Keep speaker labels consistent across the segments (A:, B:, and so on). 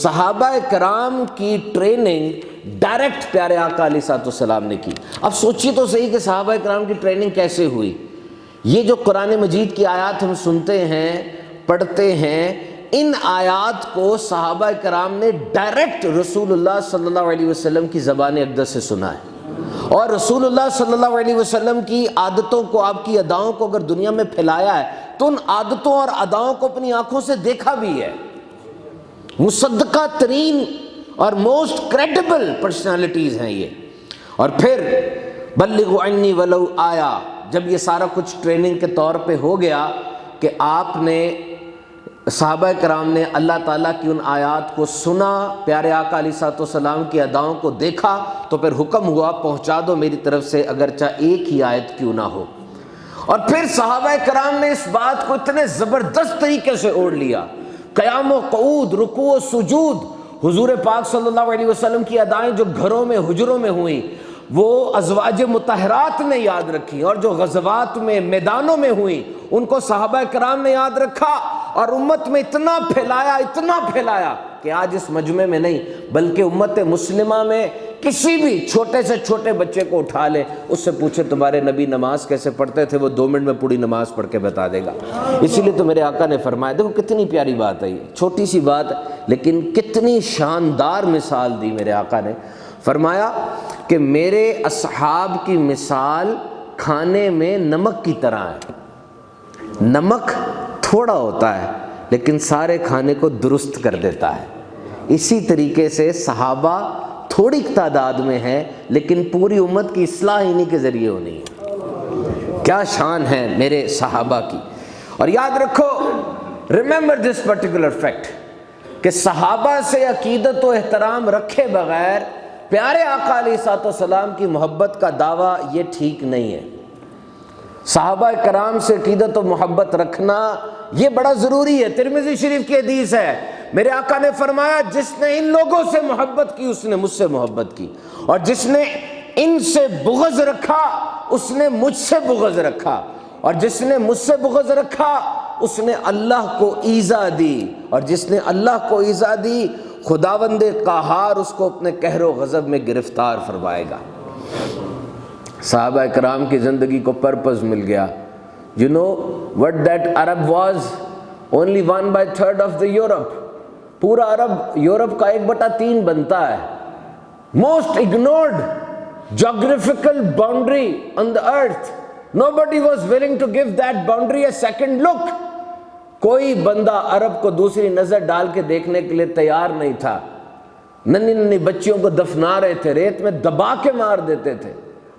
A: صحابہ کرام کی ٹریننگ ڈائریکٹ پیارے آقا علیہ الصلوۃ والسلام نے کی۔ اب سوچیے تو صحیح کہ صحابہ کرام کی ٹریننگ کیسے ہوئی۔ یہ جو قرآن مجید کی آیات ہم سنتے ہیں، پڑھتے ہیں، ان آیات کو صحابہ کرام نے ڈائریکٹ رسول اللہ صلی اللہ علیہ وسلم کی زبان اقدس سے سنا ہے، اور رسول اللہ صلی اللہ علیہ وسلم کی عادتوں کو، آپ کی اداؤں کو اگر دنیا میں پھیلایا ہے تو ان عادتوں اور اداؤں کو اپنی آنکھوں سے دیکھا بھی ہے۔ مصدقہ ترین اور موسٹ کریڈیبل پرسنالٹیز ہیں یہ۔ اور پھر بلغوا عنی ولو آیا، جب یہ سارا کچھ ٹریننگ کے طور پہ ہو گیا کہ آپ نے، صحابہ کرام نے اللہ تعالیٰ کی ان آیات کو سنا، پیارے آقا علیہ الصلوۃ والسلام کی اداؤں کو دیکھا، تو پھر حکم ہوا پہنچا دو میری طرف سے اگرچہ ایک ہی آیت کیوں نہ ہو۔ اور پھر صحابہ کرام نے اس بات کو اتنے زبردست طریقے سے اوڑھ لیا، قیام و قعود، رکوع و سجود، حضور پاک صلی اللہ علیہ وسلم کی ادائیں جو گھروں میں، حجروں میں ہوئیں، وہ ازواج مطہرات نے یاد رکھی، اور جو غزوات میں، میدانوں میں ہوئیں، ان کو صحابہ کرام نے یاد رکھا، اور امت میں اتنا پھیلایا کہ آج اس مجمع میں نہیں بلکہ امت مسلمہ میں کسی بھی چھوٹے سے چھوٹے بچے کو اٹھا لے، اس سے پوچھے تمہارے نبی نماز کیسے پڑھتے تھے، وہ 2 منٹ میں پوری نماز پڑھ کے بتا دے گا۔ اسی لیے تو میرے آقا نے فرمایا، دیکھو کتنی پیاری بات ہے، یہ چھوٹی سی بات لیکن کتنی شاندار مثال دی میرے آقا نے۔ فرمایا کہ میرے اصحاب کی مثال کھانے میں نمک کی طرح ہے، نمک تھوڑا ہوتا ہے لیکن سارے کھانے کو درست کر دیتا ہے۔ اسی طریقے سے صحابہ تھوڑی تعداد میں ہے لیکن پوری امت کی اصلاح انہی کے ذریعے ہونی ہے۔ کیا شان ہے میرے صحابہ کی۔ اور یاد رکھو، ریممبر دس پرٹیکولر فیکٹ، کہ صحابہ سے عقیدت و احترام رکھے بغیر پیارے آقا علیہ الصلوۃ والسلام کی محبت کا دعویٰ یہ ٹھیک نہیں ہے۔ صحابہ کرام سے عقیدت و محبت رکھنا یہ بڑا ضروری ہے۔ ترمذی شریف کی حدیث ہے، میرے آقا نے فرمایا جس نے ان لوگوں سے محبت کی اس نے مجھ سے محبت کی، اور جس نے ان سے بغض رکھا اس نے مجھ سے بغض رکھا، اور جس نے مجھ سے بغض رکھا اس نے اللہ کو ایذا دی، اور جس نے اللہ کو ایذا دی خداوند قہار اس کو اپنے قہر و غضب میں گرفتار فرمائے گا۔ صحابہ کرام کی زندگی کو پرپز مل گیا۔ You know what that Arab was? Only 1/3 of the Europe. پورا عرب یورپ کا 1/3 بنتا ہے۔ Most ignored geographical boundary on the earth. Nobody was willing to give that boundary a second look. کوئی بندہ عرب کو دوسری نظر ڈال کے دیکھنے کے لیے تیار نہیں تھا۔ ننھی بچیوں کو دفنا رہے تھے، ریت میں دبا کے مار دیتے تھے۔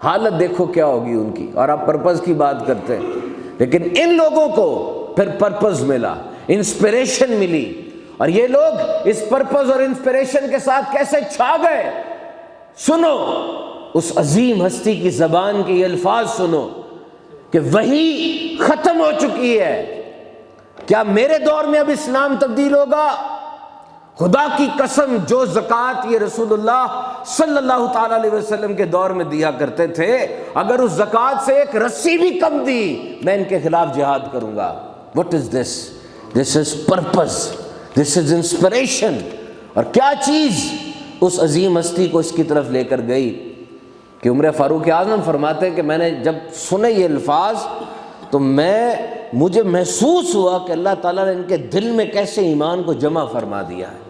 A: حالت دیکھو کیا ہوگی ان کی، اور آپ پرپز کی بات کرتے ہیں۔ لیکن ان لوگوں کو پھر پرپز ملا، انسپریشن ملی، اور یہ لوگ اس پرپز اور انسپریشن کے ساتھ کیسے چھا گئے۔ سنو اس عظیم ہستی کی زبان کے یہ الفاظ سنو کہ وحی ختم ہو چکی ہے، کیا میرے دور میں اب اسلام تبدیل ہوگا؟ خدا کی قسم، جو زکوٰۃ یہ رسول اللہ صلی اللہ تعالیٰ علیہ وسلم کے دور میں دیا کرتے تھے، اگر اس زکوٰۃ سے ایک رسی بھی کم دی میں ان کے خلاف جہاد کروں گا۔ What is this? This is purpose, this is inspiration۔ اور کیا چیز اس عظیم ہستی کو اس کی طرف لے کر گئی کہ عمر فاروق اعظم فرماتے ہیں کہ میں نے جب سنے یہ الفاظ تو مجھے محسوس ہوا کہ اللہ تعالیٰ نے ان کے دل میں کیسے ایمان کو جمع فرما دیا ہے۔